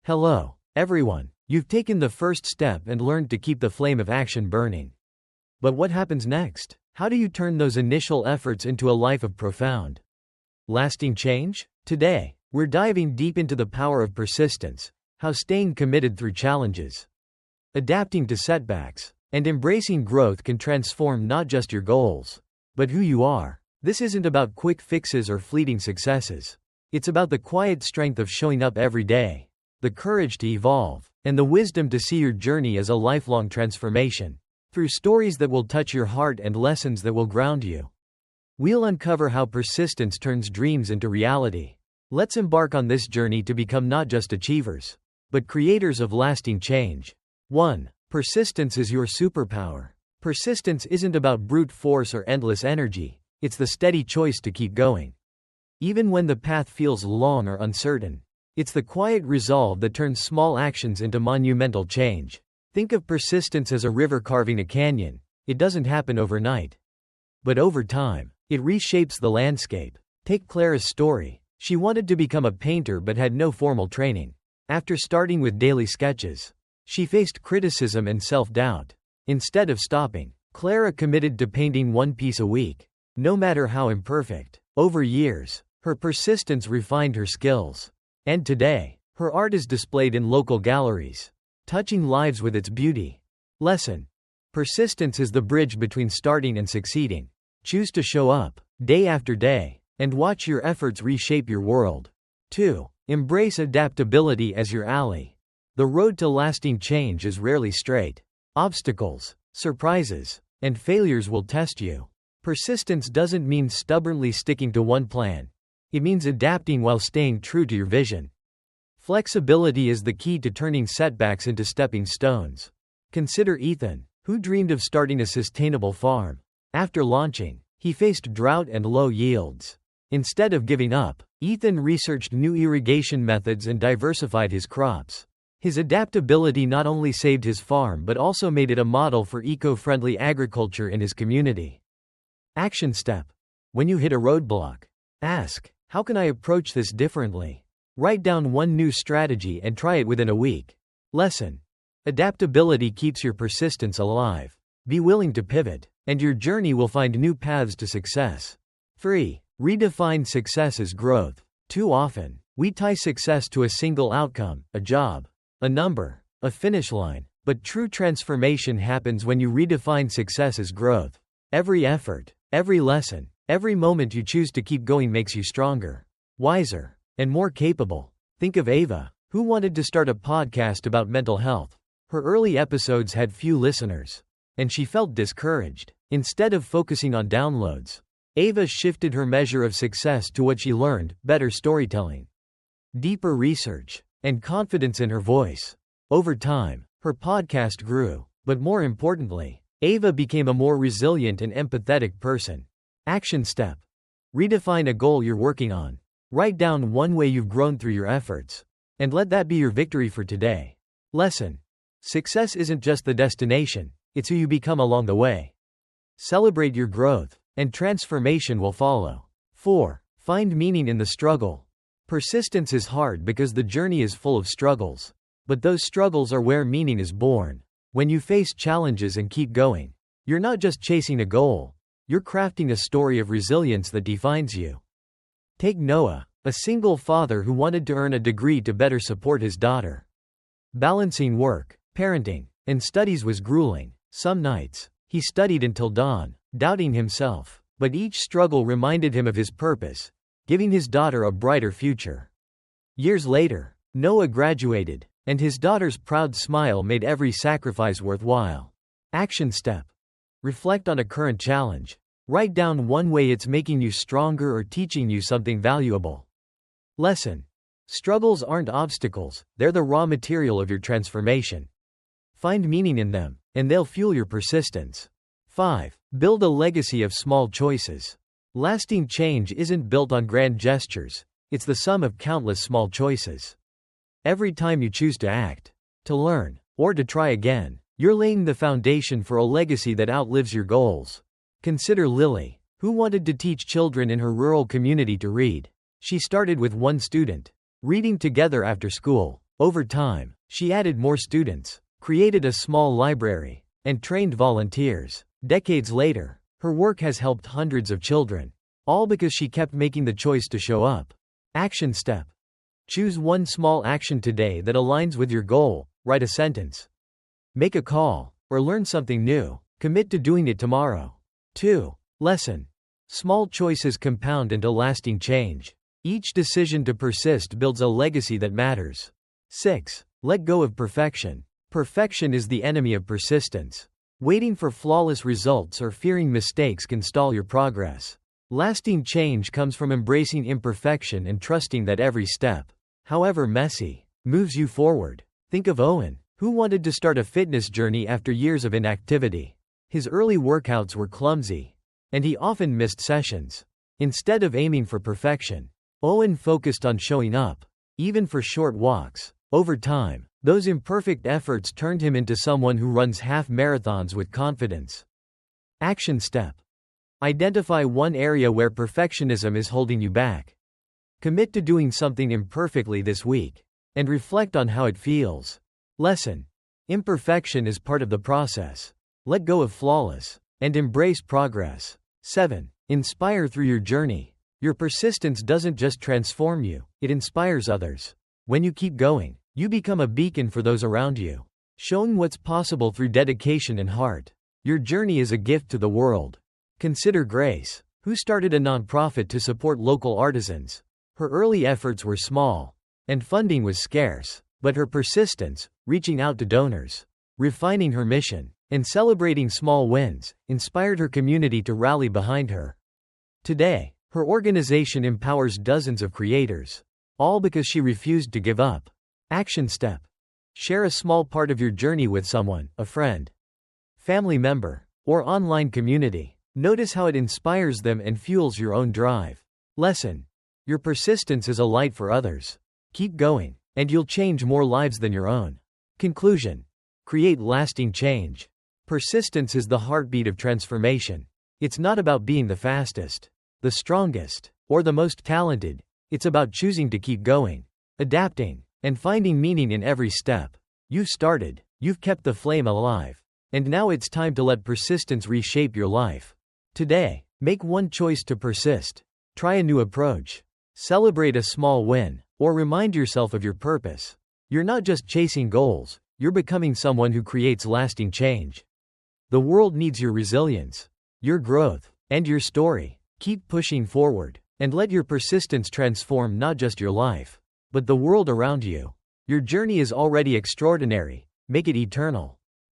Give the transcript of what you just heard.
Hello, everyone. You've taken the first step and learned to keep the flame of action burning. But what happens next? How do you turn those initial efforts into a life of profound, lasting change? Today, we're diving deep into the power of persistence, how staying committed through challenges, adapting to setbacks, and embracing growth can transform not just your goals, but who you are. This isn't about quick fixes or fleeting successes. It's about the quiet strength of showing up every day, the courage to evolve, and the wisdom to see your journey as a lifelong transformation. Through stories that will touch your heart and lessons that will ground you, we'll uncover how persistence turns dreams into reality. Let's embark on this journey to become not just achievers, but creators of lasting change. 1. Persistence is your superpower. Persistence isn't about brute force or endless energy, it's the steady choice to keep going, even when the path feels long or uncertain. It's the quiet resolve that turns small actions into monumental change. Think of persistence as a river carving a canyon. It doesn't happen overnight, but over time, it reshapes the landscape. Take Clara's story. She wanted to become a painter but had no formal training. After starting with daily sketches, she faced criticism and self-doubt. Instead of stopping, Clara committed to painting one piece a week, no matter how imperfect. Over years, her persistence refined her skills, and today, her art is displayed in local galleries, touching lives with its beauty. Lesson: persistence is the bridge between starting and succeeding. Choose to show up, day after day, and watch your efforts reshape your world. 2. Embrace adaptability as your ally. The road to lasting change is rarely straight. Obstacles, surprises, and failures will test you. Persistence doesn't mean stubbornly sticking to one plan. It means adapting while staying true to your vision. Flexibility is the key to turning setbacks into stepping stones. Consider Ethan, who dreamed of starting a sustainable farm. After launching, he faced drought and low yields. Instead of giving up, Ethan researched new irrigation methods and diversified his crops. His adaptability not only saved his farm but also made it a model for eco-friendly agriculture in his community. Action step: when you hit a roadblock, ask, how can I approach this differently? Write down one new strategy and try it within a week. Lesson: adaptability keeps your persistence alive. Be willing to pivot, and your journey will find new paths to success. 3. Redefine success as growth. Too often, we tie success to a single outcome, a job, a number, a finish line. But true transformation happens when you redefine success as growth. Every effort, every lesson, every moment you choose to keep going makes you stronger, wiser, and more capable. Think of Ava, who wanted to start a podcast about mental health. Her early episodes had few listeners, and she felt discouraged. Instead of focusing on downloads, Ava shifted her measure of success to what she learned: better storytelling, deeper research, and confidence in her voice. Over time, her podcast grew, but more importantly, Ava became a more resilient and empathetic person. Action step: redefine a goal you're working on. Write down one way you've grown through your efforts, and let that be your victory for today. Lesson: success isn't just the destination, it's who you become along the way. Celebrate your growth, and transformation will follow. 4. Find meaning in the struggle. Persistence is hard because the journey is full of struggles, but those struggles are where meaning is born. When you face challenges and keep going, you're not just chasing a goal, you're crafting a story of resilience that defines you. Take Noah, a single father who wanted to earn a degree to better support his daughter. Balancing work, parenting, and studies was grueling. Some nights, he studied until dawn, doubting himself, but each struggle reminded him of his purpose, giving his daughter a brighter future. Years later, Noah graduated, and his daughter's proud smile made every sacrifice worthwhile. Action step: reflect on a current challenge. Write down one way it's making you stronger or teaching you something valuable. Lesson: struggles aren't obstacles, they're the raw material of your transformation. Find meaning in them, and they'll fuel your persistence. 5. Build a legacy of small choices. Lasting change isn't built on grand gestures, it's the sum of countless small choices. Every time you choose to act, to learn, or to try again, you're laying the foundation for a legacy that outlives your goals. Consider Lily, who wanted to teach children in her rural community to read. She started with one student, reading together after school. Over time, she added more students, created a small library, and trained volunteers. Decades later, her work has helped hundreds of children, all because she kept making the choice to show up. Action step. Choose one small action today that aligns with your goal. Write a sentence. Make a call, or learn something new. Commit to doing it tomorrow. 2. Lesson. Small choices compound into lasting change. Each decision to persist builds a legacy that matters. 6. Let go of perfection. Perfection is the enemy of persistence. Waiting for flawless results or fearing mistakes can stall your progress. Lasting change comes from embracing imperfection and trusting that every step, however messy, moves you forward. Think of Owen, who wanted to start a fitness journey after years of inactivity. His early workouts were clumsy, and he often missed sessions. Instead of aiming for perfection, Owen focused on showing up, even for short walks. Over time, those imperfect efforts turned him into someone who runs half marathons with confidence. Action step. Identify one area where perfectionism is holding you back. Commit to doing something imperfectly this week, and reflect on how it feels. Lesson. Imperfection is part of the process. Let go of flawless, and embrace progress. 7. Inspire through your journey. Your persistence doesn't just transform you, it inspires others. When you keep going, you become a beacon for those around you, showing what's possible through dedication and heart. Your journey is a gift to the world. Consider Grace, who started a nonprofit to support local artisans. Her early efforts were small, and funding was scarce, but her persistence, reaching out to donors, refining her mission, and celebrating small wins, inspired her community to rally behind her. Today, her organization empowers dozens of creators, all because she refused to give up. Action step. Share a small part of your journey with someone, a friend, family member, or online community. Notice how it inspires them and fuels your own drive. Lesson. Your persistence is a light for others. Keep going, and you'll change more lives than your own. Conclusion. Create lasting change. Persistence is the heartbeat of transformation. It's not about being the fastest, the strongest, or the most talented. It's about choosing to keep going, adapting, and finding meaning in every step. You've started, you've kept the flame alive, and now it's time to let persistence reshape your life. Today, make one choice to persist. Try a new approach. Celebrate a small win, or remind yourself of your purpose. You're not just chasing goals, you're becoming someone who creates lasting change. The world needs your resilience, your growth, and your story. Keep pushing forward, and let your persistence transform not just your life, but the world around you. Your journey is already extraordinary. Make it eternal.